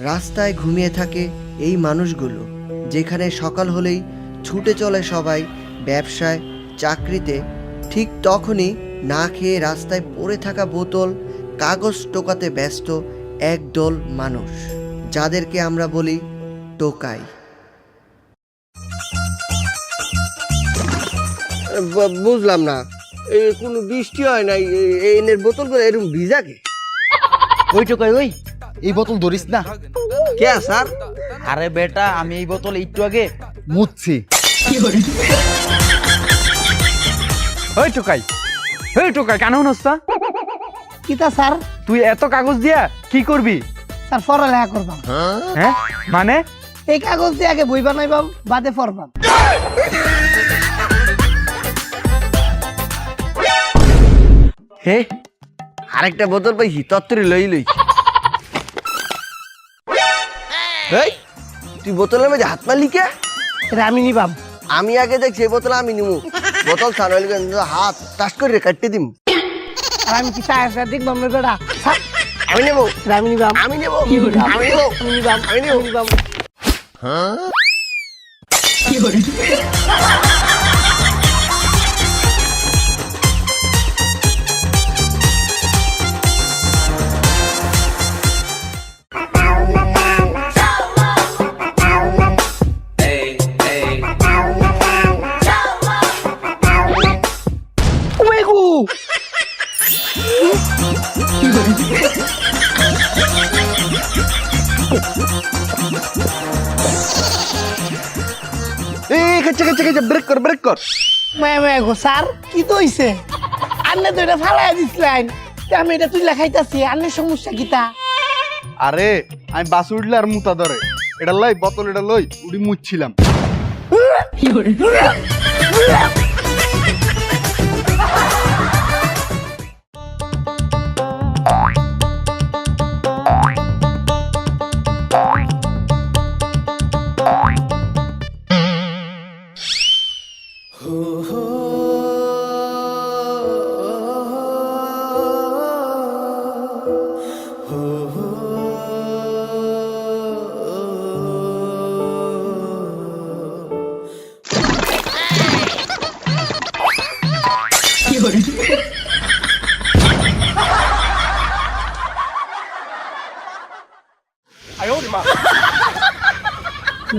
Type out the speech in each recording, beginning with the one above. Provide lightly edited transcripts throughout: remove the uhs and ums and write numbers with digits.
রাস্তায় ঘুমিয়ে থাকে এই মানুষগুলো, যেখানে সকাল হলেই ছুটে চলে সবাই ব্যবসায়, চাকরিতে, ঠিক তখনই না খেয়ে রাস্তায় পড়ে থাকা বোতল, কাগজ টোকাতে ব্যস্ত একদল মানুষ, যাদেরকে আমরা বলি টোকাই। বুঝলাম না, কোনো বৃষ্টি হয় নাই, এনের বোতলগুলো এরকম ভিজাকে? ওই টোকাই ওই, এই বোতল ধরিস না। কে স্যার? আরে বেটা, আমি এই বোতল একটু আগে মুছছি। ওই টোকাই, ওই টোকাই, কেন হনস্তা? কিতা স্যার? তুই এত কাগজ দিয়া কি করবি? স্যার পড়ালেখা করবাম। হ্যাঁ মানে? এই কাগজ দিয়ে আগে বই বানাইবাম, বাদে পড়বাম। হে, আরেকটা বোতল পাইছি, তত্তরি লই লই। এই, তুই বোতলের মধ্যে হাত মারলি কে? এটা আমি নিবাম। আমি আগে দেখছি এই বোতল আমি নিমু। বোতল ছাড় হইলে কিন্তু হাত টাচ করে কাটতে দিম। আর আমি কি চাই দেখবাম না বেটা? স্যার, আমি নেবো, এটা আমি নিবাম। আমি নেবো, কি হলো? আমি নেবো, আমি নিবাম, আমি নেবো। আমি নিবাম। ওয়েগু! এই কাচ্চা কাচ্চা কাচ্চা, ব্রেক কর, ব্রেক কর। ওয়েগু স্যার, কি তো হইছে? আন্নে তো এটা ফালাই দিছিলেন, আমি এটা তুই লেখাইতাছি। আন্নের সমস্যা কিতা? আরে আমি বাস উঠলে আর মুতা ধরে, এটা লই বোতল, এটা লই উড়ি মুছছিলাম।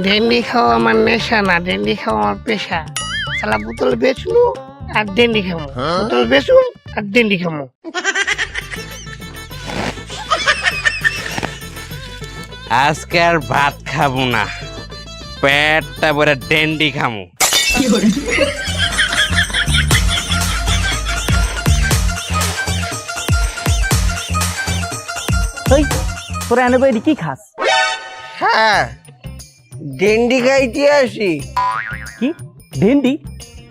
ডেন্ডি খাওয়া আমার নেশা না, ডেন্ডি খাওয়া আমার পেশা। সালা বোতল বেচলু আর ডেন্ডি খামো, বোতল বেচুন আর ডেন্ডি খামো। আজকে আর ভাত খাবো না, পেটটা ভরে ডেন্ডি খামু। এই তোরা এনে বাইরে কি খাস? হ্যাঁ, ডেন্ডি খাইতে আসি। কি ডেন্ডি?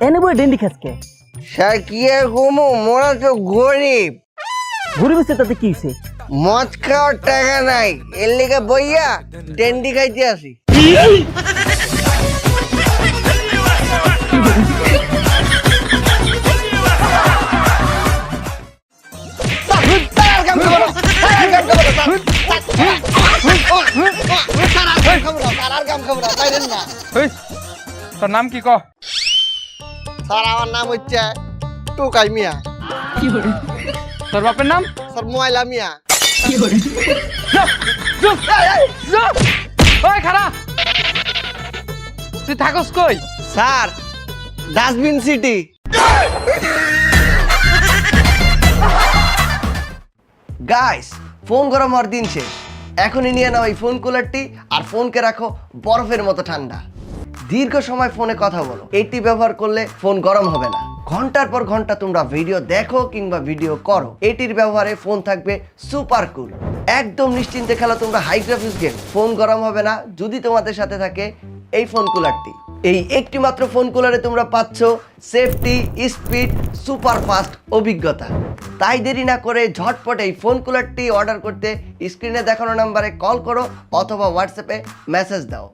এনে বই ডেন্ডি খাস কে? স্যার কি আর কমো, মোরা তো গরিব, গরিব হচ্ছে তাতে কি হয়েছে? মদ খাওয়ার টাকা নাই, এর লেগে বইয়া ডেন্ডি খাইতে আসি। ওই, তোর নাম কি ক? স্যার আমার নাম হচ্ছে টোকাই মিয়া। তোর বাপের নাম? স্যার ময়লা মিয়া। ওই খারা, তুই থাকস কই? Sir dustbin city. Guys, phone গরম হওয়ার দিন শেষ। এখনই নিয়ে নাও এই ফোন কুলারটি আর ফোনকে রাখো বরফের মতো ঠান্ডা। দীর্ঘ সময় ফোনে কথা বলো, এটি ব্যবহার করলে ফোন গরম হবে না। ঘন্টার পর ঘন্টা তোমরা ভিডিও দেখো কিংবা ভিডিও করো, এটির ব্যবহারে ফোন থাকবে সুপার কুল। একদম নিশ্চিন্তে খেলো তোমরা হাই গ্রাফিক্স গেম, ফোন গরম হবে না যদি তোমাদের সাথে থাকে এই ফোন কুলারটি। এই একটি মাত্র ফোন কুলারে তোমরা পাচ্ছ সেফটি, স্পিড, সুপার ফাস্ট অভিজ্ঞতা। তাই দেরি না করে ঝটপট এই ফোন কুলারটি অর্ডার করতে স্ক্রিনে দেখানো নাম্বারে কল করো অথবা হোয়াটসঅ্যাপে মেসেজ দাও।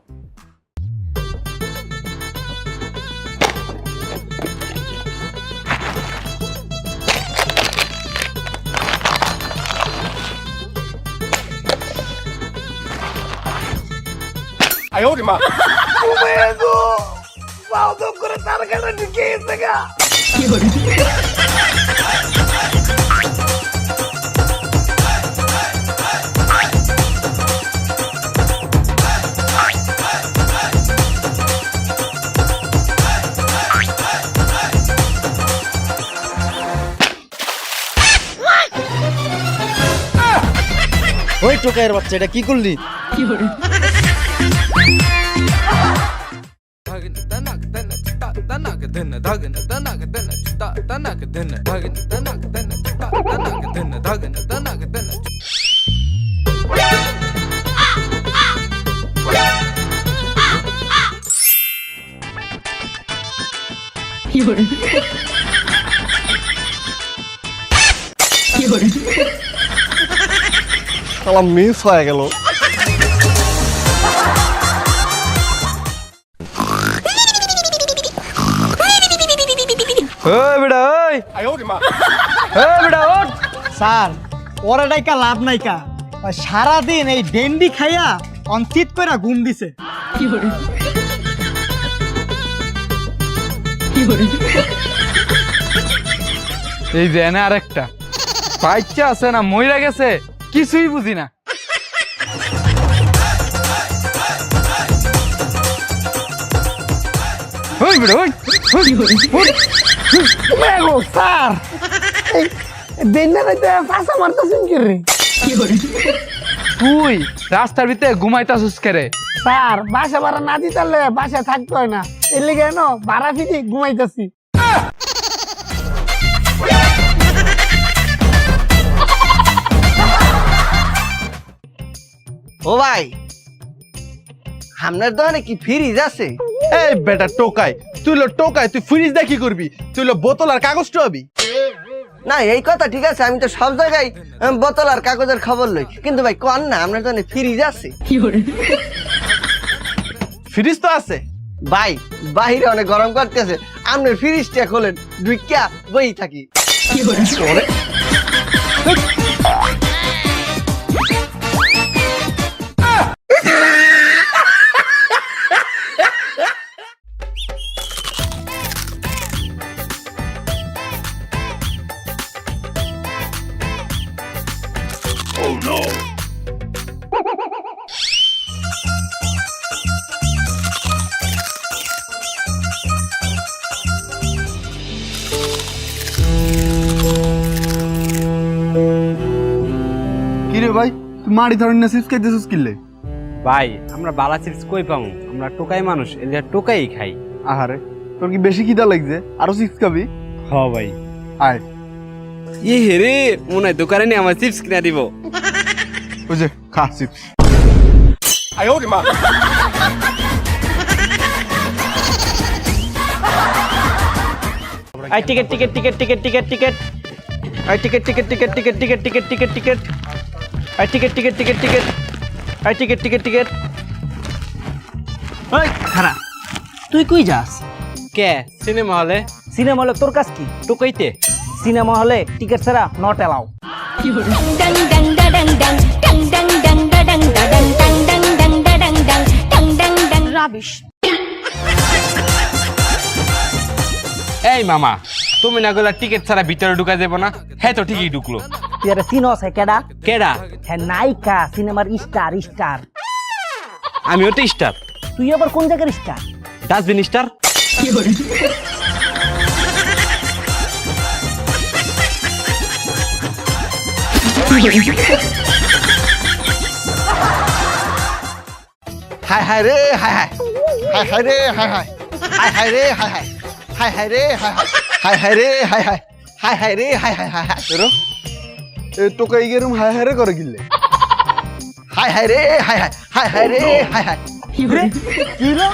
করে তার কাছে ঢুকে গেছে গা। ওই টোকাইয়ের বাচ্চা এটা কি করলি? শালা মিস হয়ে গেল। ওই বেটা ওই বেটা ওঠ। স্যার ওরা ডাইকা লাভ নাইকা, সারাদিন এই ডেন্ডি খাইয়া অনচিত করে ঘুম দিছে। এই যে এনে আরেকটা বাচ্চা আছে না মইরা গেছে কিছুই বুঝি না। ওই বেটা ওই স্যার দেন্নারে ফাঁসা মারতেছেন কি রে? তুই রাস্তার ভিতরে ঘুমাইতাছিস কেরে? স্যার বাসা ভাড়া না দিতালে বাসা থাকতে হয় না, এর লেগে ভাড়া ফিরি ঘুমাইতেছি। ও ভাই, আপনার দোকানে কি ফ্রিজ আছে? এই বেটা টোকাই, তুই ফ্রিজ দিয়ে কি করবি? তুই বোতল আর কাগজ হবি। না এই কথা ঠিক আছে, আমি তো সব জায়গায় বোতল আর কাগজের খবর লই, কিন্তু ভাই কোন না আপনার দোকানে ফ্রিজ আছে? ফ্রিজ তো আছে ভাই, বাহিরে অনেক গরম করতেছে, আপনার ফ্রিজটা খোলেন, ঢুকিয়া বই থাকি। কি রে ভাই, তুই মারি ধরেন না চিপস খাইতেছিস কিনলে? ভাই আমরা বালা চিপস কই পামু? আমরা টোকাই মানুষ, এলিয়া টোকাই খাই। আহারে, তোর কি বেশি খিদা লাগছে? আরো চিপস খাবি? হ ভাই। আয় ই হেরে মনে হয় দোকানে নিয়ে আমার চিপস কিনা দিব। ওই যে খা chips. I ticket ticket ticket ticket ticket ticket I ticket ticket ticket ticket ticket ticket ticket ticket I ticket ticket ticket ticket I ticket ticket ticket. ওই খারা, তুই কই যাস? কে সিনেমা হলে? সিনেমা হলে তোর কাজ কি? টোকাইতে। সিনেমা হলে টিকেট ছাড়া not allow. dang dang da dang dang dang dang dang da dang da dang dang dang dang da dang dang dang dang dang rubbish. এই মামা, তুমি না গলা টিকিট ছাড়া ভিতরে ঢুকা যাবো না? হ্যাঁ তো ঠিকই ঢুকলো। তুই আরে সিনস হে কেডা? কেডা? হ্যাঁ নায়িকা, সিনেমার স্টার স্টার। আমিও তো স্টার। তুই আবার কোন জায়গার স্টার? Dustbin star. হায় হায় রে হায় হায়, হায় হায় রে হায় হায়, হায় হায় রে হায় হায়, হায় হায় রে হায় হায়, হায় হায় রে হায় হায়, হায় হায় রে হায় হায় হায় হায়, এরো এ টোকাই গেরুম হায় হায় রে করে কিনলে। হায় হায় রে হায় হায়, হায় হায় রে হায় হায়। কি হলো?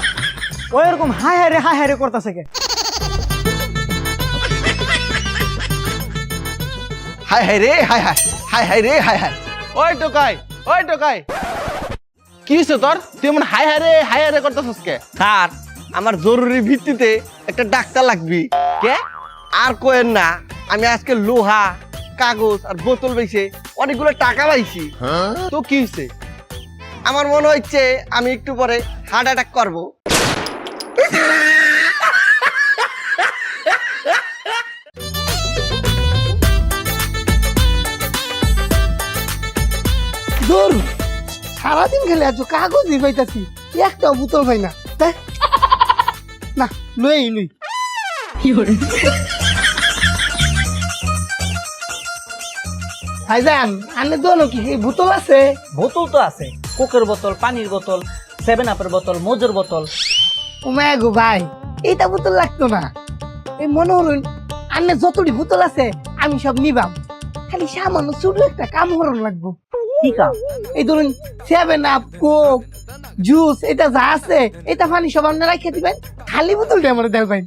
ও এরকম হায় হায় রে করতেছে কে? হায় হায় রে হায় হায়, হায় হায় রে হায় হায়। ওই টোকাই, কি হইছে তোর? তুই এমন হায় হায় রে করতেছিস কে? স্যার, আমার জরুরি ভিত্তিতে একটা ডাক্তার লাগবে। কে? আর কোয়েন না, আমি আজকে লোহা, কাগজ আর বোতল বেচে অনেকগুলো টাকা পাইছি। তো কি হইছে? আমার মনে হচ্ছে আমি একটু পরে হার্ট অ্যাটাক করবো। দূর সারাদিন খেলে আছো কাগজই পাইতাছি একটা বোতল পাই না দেখ। না লই লই ভাইজান আনে দোনো কি বোতল আছে? বোতল তো আছে, কোকের বোতল, পানির বোতল, 7-আপের বোতল, মোজোর বোতল। ও মায়া গো ভাই এইটা বোতল লাগতো না। এই মনে হলেন আন্নে যতটি বোতল আছে আমি সব নিবাম, খালি সামান্য ছোট একটা কাম হরণ লাগবো। কি কাম? এই ধরুন 7-আপ, কোক, জুস এটা যা আছে এটা পানি সব আপনারা রেখে দিবেন, খালি বোতলটা আমার দেবেন।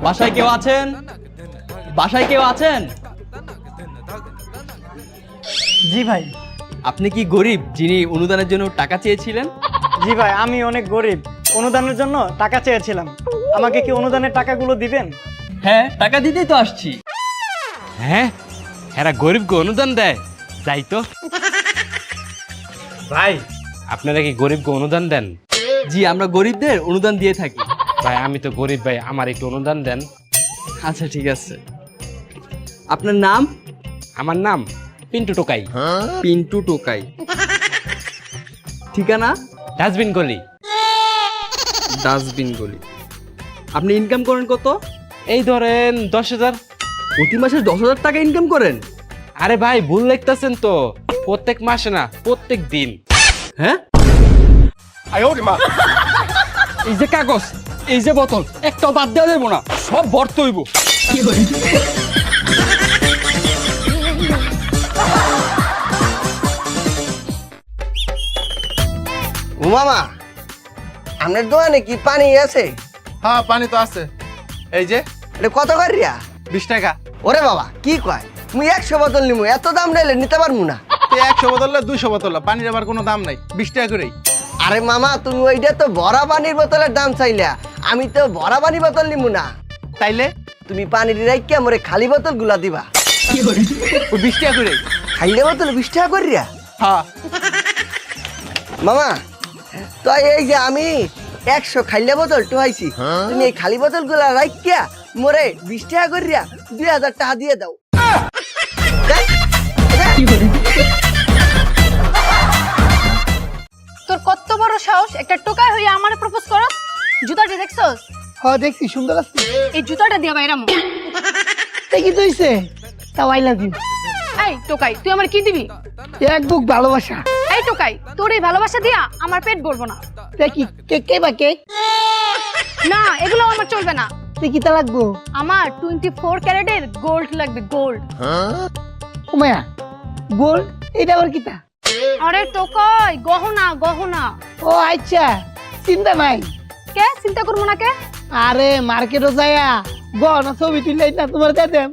বাসায় কেউ আছেন? বাসায় কেউ আছেন? জি ভাই। আপনি কি গরিব যিনি অনুদানের জন্য টাকা চেয়েছিলেন? জি ভাই, আমি অনেক গরিব, অনুদানের জন্য টাকা চেয়েছিলাম। আমাকে কি অনুদানের টাকাগুলো দিবেন? হ্যাঁ, টাকা দিতেই তো আসছি। হ্যাঁ, এরা গরিবকে অনুদান দেয়, যাই তো। ভাই, আপনারা কি গরিবকে অনুদান দেন? জি আমরা গরিবদের অনুদান দিয়ে থাকি। ভাই আমি তো গরিব ভাই, আমার একটু অনুদান দেন। আচ্ছা ঠিক আছে। আপনার নাম? আমার নাম পিন্টু টোকাই। পিন্টু টোকাই। ঠিকানা? ডাস্টবিন গলি। ডাস্টবিন গলি। আপনি ইনকাম করেন কত? এই ধরেন 10,000। প্রতি মাসে 10,000 টাকা ইনকাম করেন? আরে ভাই ভুল লিখতেছেন তো, প্রত্যেক মাসে না, প্রত্যেক দিন। হ্যাঁ, এই যে কাগজ, এই যে বোতল, একটাও বাদ দেওয়া যাবো না, সব ভর্তি হইব। ও মামা, আপনার দোকানে কি পানি আছে? হ্যাঁ পানি তো আছে, এই যে এটা কত করিয়া? 20 টাকা। ওরে বাবা কি কয়, মুই 100 বোতল নিমু, এত দাম নাইলে নিতে পারবো না। 100 বোতল 200 বোতল, পানির আবার কোনো দাম নাই, 20 টাকা করেই। আরে মামা তুমি ওইটা তো ভরা পানির বোতলের দাম চাইলা, আমি তো ভরা পানির বোতল নিমু না। তাইলে তুমি পানির রাইকা মোরে খালি বোতল গুলা দিবা। ওই 20 টাকা করেই। খাইলে বোতল 20 টাকা করিয়া? হ্যাঁ মামা তো এই যে আমি 100 খাইলে বোতল টুহাইছি, তুমি এই খালি বোতল গুলা রাইকা মোরে 20 টাকা করিয়া 2000 টাকা দিয়ে দাও। তোর কত বড় সাহস, একটা টোকাই হইয়া আমারে প্রপোজ করস? জুতাটা দেখছস? হ্যাঁ দেখছি, সুন্দর আছে। এই জুতাটা দিয়া বাইরাম। কি তুইছে তাও আই লাভ ইউ। এই টোকাই, তুই আমার কি দিবি? এক বুক ভালোবাসা। এই টোকাই, তোর এই ভালোবাসা দিয়া আমার পেট ভরবো না। দেখি কে কে বা কে? না, এগুলো আমার চলবে না। তুই কি তা লাগবো? আমার 24 ক্যারেটের গোল্ড লাগবে, গোল্ড। ও মায়া, গোল্ড এটা আবার কিতা? আরে টোকাই, গহনা গহনা। ও আচ্ছা, চিন্তা নাই। কে চিন্তা করবো না কে? আরে মার্কেটও যায়া গহনা ছবি তুললে না তোমার দিয়ে দেম।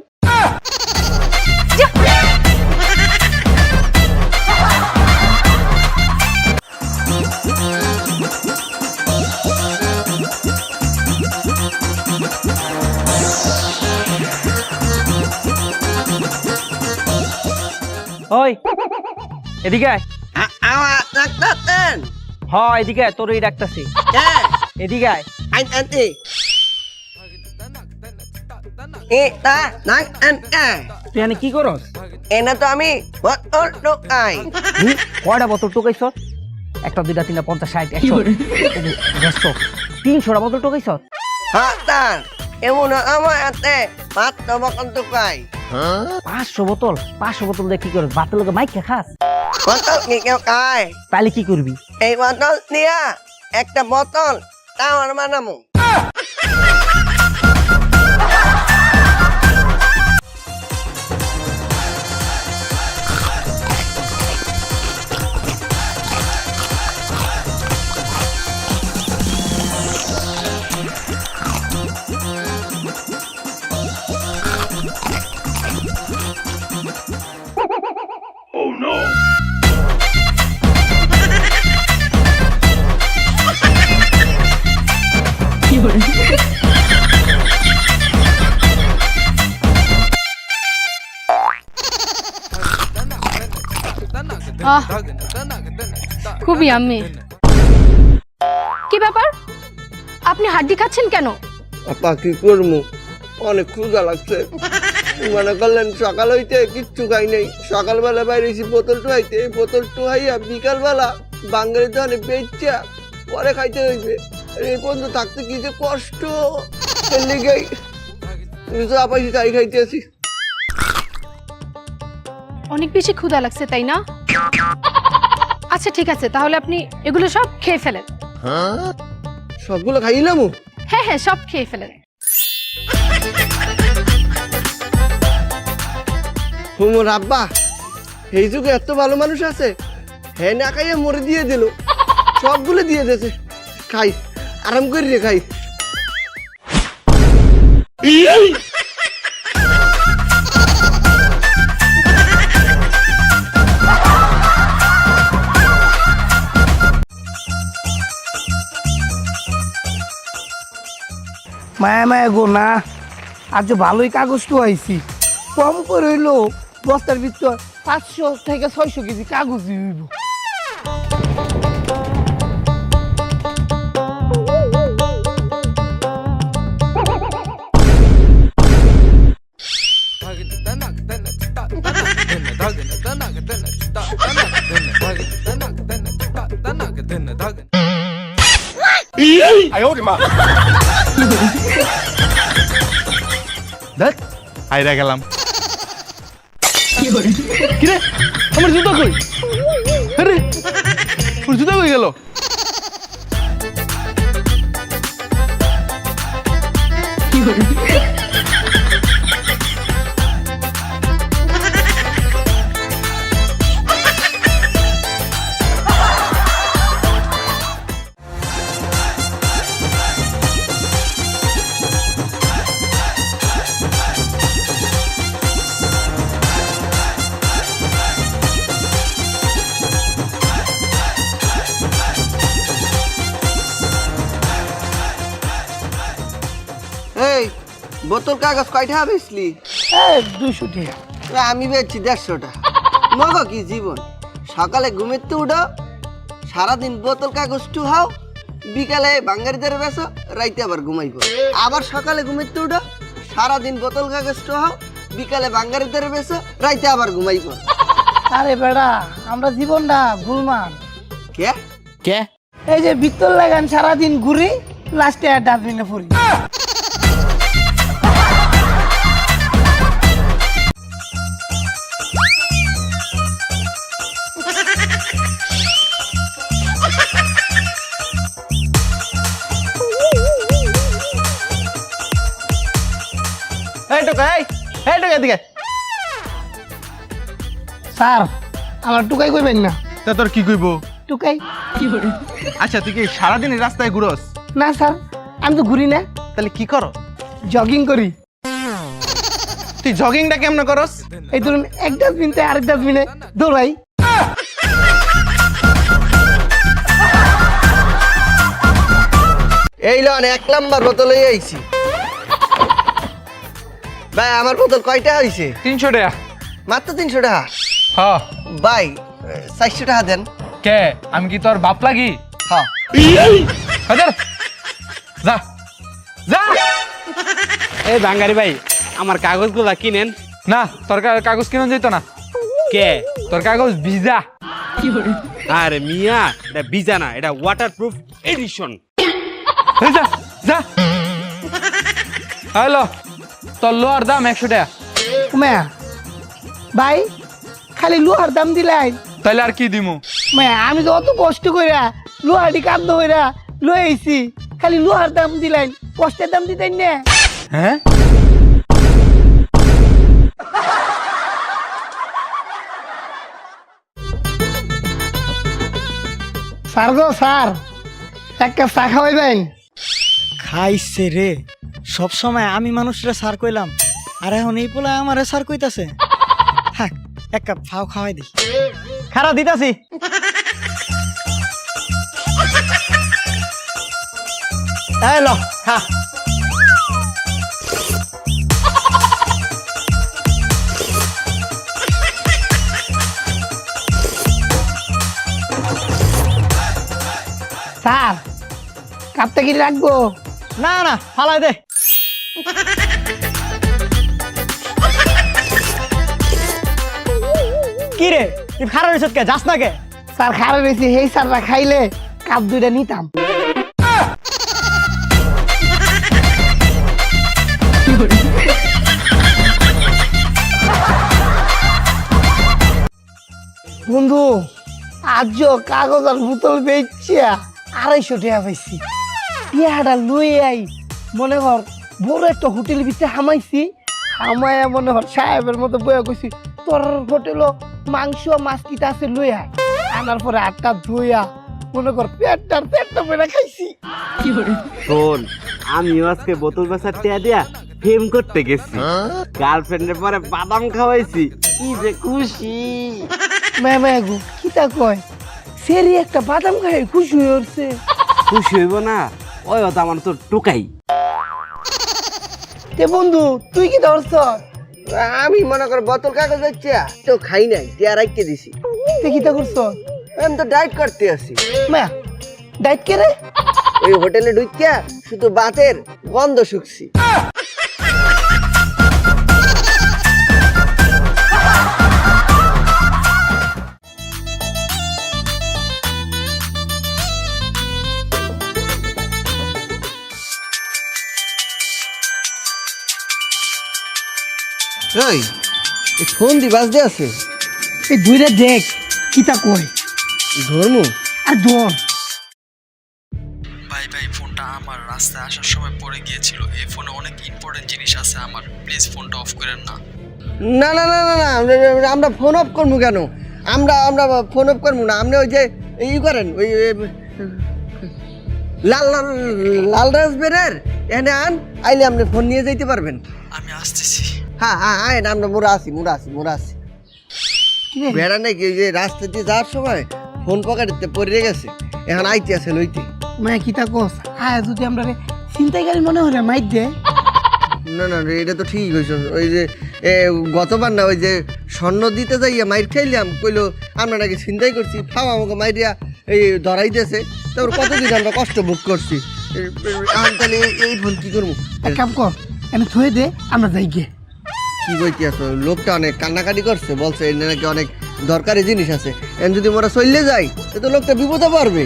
ওই এদিকে আয়। আমার ডাক্তার হ এদিকে আয়, তোর এই ডাকতাছি। এদিকে আয়। তুই এনে কি করস? এনে তো আমি বোতল টোকাই। কয়টা বোতল টোকাইছ? 1, 2, 3, 4, 5, 60, 100, 300টা বোতল টোকাইছ? হ্যাঁ তার এমন আমার হাতে মাত্র বোতল টোকাই। 500 বোতল? 500 বোতল দিয়ে কি করস? বাতের লোকে মাইক খাস? বোতল কি কেউ খায়? তাহলে কি করবি? এই বোতল দিয়া একটা বোতল টাওয়ার বানামু। আহ খুবই আমি কি ব্যাপার আপনি হাড্ডি খাচ্ছেন কেন? আপা কি করবো, অনেক ক্ষুধা লাগছে। মনে করলেন সকাল হইতে কিচ্ছু খাই নাই, সকালবেলা বাইরেছি বোতল টুহাইতে, এই বোতল টুহাইয়া বিকালবেলা বাঙালি দোকানে বেচা পরে খাইতে হইবে। এই পর্যন্ত থাকতে কি যে কষ্ট, লিগেই যা পাইছি তাই খাইতেছি। অনেক বেশি ক্ষুধা লাগছে তাই না? আচ্ছা ঠিক আছে, তাহলে আপনি এগুলো সব খেয়ে ফেলেন। সবগুলো খাইলাম। হ্যাঁ হ্যাঁ, সব খেয়ে ফেলেন। হুমোর আব্বা এই যুগে এত ভালো মানুষ আছে, হ্যাঁ না খাইয়া মরে দিয়ে দিল, সবগুলো দিয়ে দিয়েছে। খাই, আরাম করি রে খাই। মায়া মায়া গো না, আজ ভালোই কাগজ তো আইছি। কম করে হইলো বস্তার ভিতর 500 থেকে 600 কেজি কাগজ হইব। দেখ আইরা গেলাম। কিরে আমার জুতা কই? আরে ওর জুতা কই গেল? এই বোতল কাগজ কয়টা বেচলি? 200 টাকা। আমি বেচছি 150 টাকা। মগো কি জীবন, সকালে ঘুমের তো উঠো, সারাদিন বোতল কাগজ টুহাও, বিকালে বাঙ্গারিদের বেসো, রাইতে আবার ঘুমাইবো। আবার সকালে ঘুমের তো উঠো, সারাদিন বোতল কাগজ টুহাও, বিকালে বাঙ্গারিদের বেসো, রাইতে আবার ঘুমাইবো। আরে বেড়া, আমরা জীবনটা গুলমান। কে কে এই যে ভিতর লাগান সারাদিন ঘুরি, লাস্টে আর ডাস্টবিনে পড়ি। এই টোকা, এই টোকা এদিকে। স্যার আমার টুকাই কইবেন না? তা তোর কি কইব? টুকাই আচ্ছা তুই কি সারাদিন এই রাস্তায় ঘুরস? না স্যার, আমি তো ঘুরি না, তাহলে কি করো? জগিং করি। তুই জগিংটা কেমন করস? এই ধরুন এক ডাস্টবিন থেকে আরেক ডাস্টবিনে দৌড়াই। এই লন 1 নাম্বার বোতল আইছি। ভাই আমার বোতল কয়টা হইছে? 300 টাকা। মাত্র 300 টাকা? হ্যাঁ। ভাই 400 টাকা দেন। কে আমি কি তোর বাপ লাগি? হ্যাঁ। হাজার যা যা। এই বাঙ্গারি ভাই, আমার কাগজগুলো কিনেন। না, তোর কাগজ কিনে যেত না। কে? তোর কাগজ ভিজা। আরে মিয়া, এটা ভিজা না, এটা ওয়াটারপ্রুফ এডিশন। যা যা। হ্যালো, তোর লোহার দাম 100 টাকা। মায়া ভাই, খালি লোহার দাম দিলাই? তাহলে আর কি দিমু? মায়া আমি তো অত কষ্ট কইরা লোহাটি কাঁদ কইরা লই আইছি, খালি লোহার দাম দিলাই, কষ্টের দাম দিতেন না? হ্যাঁ স্যার গো স্যার, এক কাপ চা খাওয়াইবেন? খাইছে রে, সব সময় আমি মানুষরা সার কইলাম, আর এখন এই পোলা আমারে সার কইতাছে। হ্যাঁ, এক কাপ ফাও খাওয়াই দি। খারাপ দিতাছি। এই ল খা। স্যার কাপটা কি রাখবো? না না ফালাই দে। কি রে তুই খারাপ হয়েছ কে, যাস না কে? স্যার খারাপ হয়েছে, হেই স্যাররা খাইলে কাপ দুইটা নিতাম। বন্ধু আজও কাগজ আর বোতল বেচিয়া 250 টাকা পাইছি। টিয়াটা লই আই মনে কর বড় একটা হোটেল ভিতরে হামাইছি, হামায়া মনে কর সাহেবের মতো বইয়া কইছি তোর হোটেলও মাংস মাছ কিটা আছে লই আয়। আনার পরে আটটা ধুইয়া মনে কর পেটটা বেড়া খাইছি। শোন, আমিও আজকে বোতল বেচার টিয়া দিয়া ফেম করতে গেছি, গার্লফ্রেন্ডের পরে বাদাম খাওয়াইছি, কি যে খুশি। ম্যামা গো কিটা কয় সেরি একটা বাদাম খাই খুশি হয়েছে। খুশি হইব না, ওই তো আমার তো টোকাই। তে বন্ধু তুই কি ধরছ? আমি মনে কর বোতল কাগজ হচ্ছে তো খাই নাই, টিয়া রাখতে দিছি। তুই কিটা করছ? আমি তো ডায়েট করতে আছি। মা ডাইট কে রে? ওই হোটেলে ঢুকিয়া শুধু বাতের গন্ধ শুকছি। এই ফোন দি বাজতে আছে, এই দুইটা দেখ কিটা কয়। ধর্ম আর ধর ভাই ভাই ফোনটা আমার রাস্তায় আসার সময় পড়ে গিয়েছিল, এই ফোনে অনেক ইম্পর্টেন্ট জিনিস আছে আমার, প্লিজ ফোনটা অফ করেন না। না না না না না আমরা ফোন অফ করবো কেন? আমরা আমরা ফোন অফ করবো না। আপনি ওই যে ই করেন ওই লাল লাল লাল রাসবেরির এনে আন, আইলে আপনি ফোন নিয়ে যাইতে পারবেন। আমি আসতেছি। হ্যাঁ হ্যাঁ আয় না, আমরা মোরা আছি বেড়া নাকি ওই যে রাস্তা দিয়ে যাওয়ার সময় ফোন পকেটে পড়ে গেছে, এখন আইতে আছে লইতে। মা কিটা কস আয় যদি আমরা চিন্তাকারী মনে হলে মাইর দে। না না এটা তো ঠিক হয়েছে। ওই যে গতবার না ওই যে স্বর্ণ দিতে যাইয়া মাইর খাইলাম, কইলো আমরা নাকি চিন্তাই করছি, ফাও আমাকে মাইরিয়া এই ধরাইতেছে। তারপর কতদিন আমরা কষ্ট ভোগ করছি, এখন তাহলে এই ফোন কি করবো? এক কাম কর আমি থয়ে দে, আমরা যাই গিয়ে। কি বইতে আছো? লোকটা অনেক কান্নাকাটি করছে, বলছে এর নাকি অনেক দরকারি জিনিস আছে, এখন যদি মোরা চললে যাই তো লোকটা বিপদে পারবে।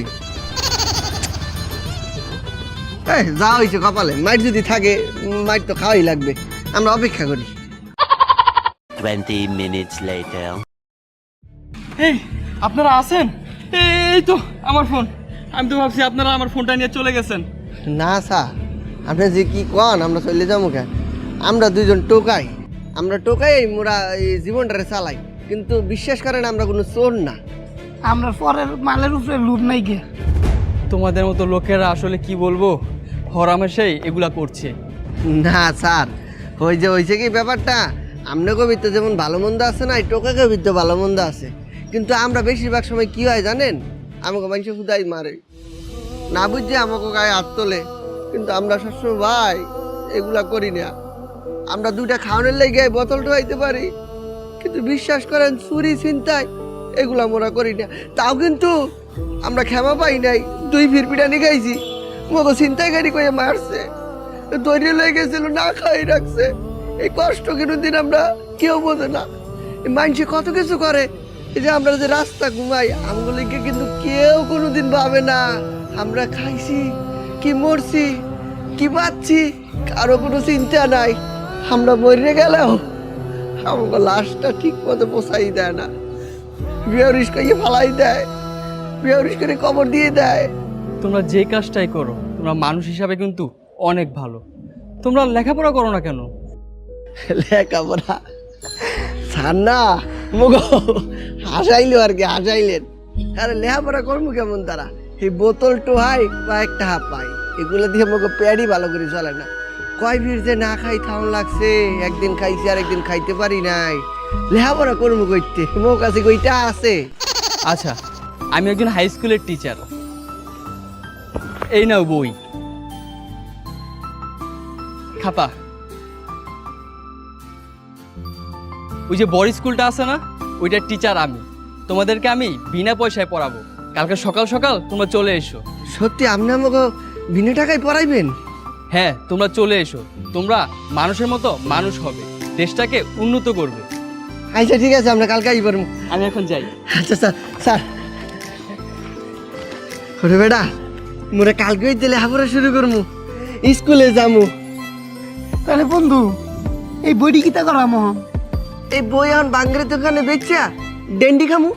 যা হয়েছে কপালে, মাইট যদি থাকে মাইট তো খাওয়াই লাগবে, আমরা অপেক্ষা করি। 20 minutes later. এই আপনারা আছেন? এই তো আমার ফোন, আমি তো ভাবছি আপনারা আমার ফোনটা নিয়ে চলে গেছেন। না স্যার, আপনি যে কি কন আমরা চলে যাবো কেন? আমরা দুইজন টোকাই, আমরা টোকাই মোরা এই জীবনটারে চালাই, কিন্তু বিশ্বাস করেন আমরা কোনো চোর না। আমরা পরের মালের উপরে লুট নাই গে। তোমাদের মতো লোকেরা আসলে কি বলবো, হরামেশাই এগুলা করছে। না স্যার, ওই যে হয়েছে কি ব্যাপারটা, আপনাকে ভিতরে যেমন ভালো মন্দ আছে না, এই টোকাকে ভিতরে ভালো মন্দ আছে, কিন্তু আমরা বেশিরভাগ সময় কি হয় জানেন, আমাকে মানুষ খুদাই মারে না বুঝছে, আমাকে গায়ে হাত তোলে, কিন্তু আমরা সবসময় ভাই এগুলা করি না। আমরা দুইটা খাওয়ানোর লেগে বোতল ঢোয়াইতে পারি, কিন্তু বিশ্বাস করেন চুরি ছিনতাই এগুলা মোরা করি না। তাও কিন্তু আমরা ক্ষমা পাই নাই, 2 ফিরপিটানি খাইছি, মতো ছিনতাইকারী করে মারছে, দৈর্য লেগে গেছিল, না খাই রাখছে। এই কষ্ট কোনোদিন আমরা কেউ বোঝে না, মানুষে কত কিছু করে। এই যে আমরা যে রাস্তা ঘুমাই, আমগুলিকে কিন্তু কেউ কোনোদিন ভাবে না আমরা খাইছি কি মরছি কি বাঁচছি, কারো কোনো চিন্তা নাই। আমরা মরে গেলেও আমাকে লাশটা ঠিক মতো পোষাই দেয় না, বেহরিশ করে ফালাই দেয়, বেহরিশ করে কবর দিয়ে দেয়। তোমরা যে কাজটাই করো, তোমরা মানুষ হিসাবে কিন্তু অনেক ভালো। তোমরা লেখাপড়া করো না কেন? লেখাপড়া ছাড় না, মুগো হাসাইলো আর কি, হাসাইলেন। আরে লেখাপড়া করবো কেমন তারা, এই বোতল টোহাই বা একটা হাফ পাই, এগুলো দিয়ে মুগো পেয়ারই ভালো করে চলে না। কয় ভিড় যে না খাই থাউন লাগছে, একদিন খাইছি আর একদিন খাইতে পারি নাই। লেখাপড়া করবো কইতে, মোর কাছে কইটা আছে। আচ্ছা, আমি একজন হাই স্কুলের টিচার, এই নাও বই। খাতা, ওই যে বড় স্কুলটা আছে না, ওইটার টিচার আমি। তোমাদেরকে আমি বিনা পয়সায় পড়াবো, কালকে সকাল সকাল তোমরা চলে এসো। সত্যি আপনি আমাকে বিনা টাকায় পড়াইবেন? হ্যাঁ, তোমরা চলে এসো। তোমরা মানুষের মতো মানুষ হবে, দেশটাকে উন্নত করবে। আচ্ছা ঠিক আছে, আমরা কালকে আইবার। আমি এখন যাই। আচ্ছা স্যার, স্যার ওরে বেটা, মোরে কালকে দিলে হাবরা শুরু করমু, স্কুলে যামু। তাহলে বন্ধু এই বইটি কিতা করাম? এই বই এখন বাঙ্গের দোকানে বেচা ডেন্ডি খামু।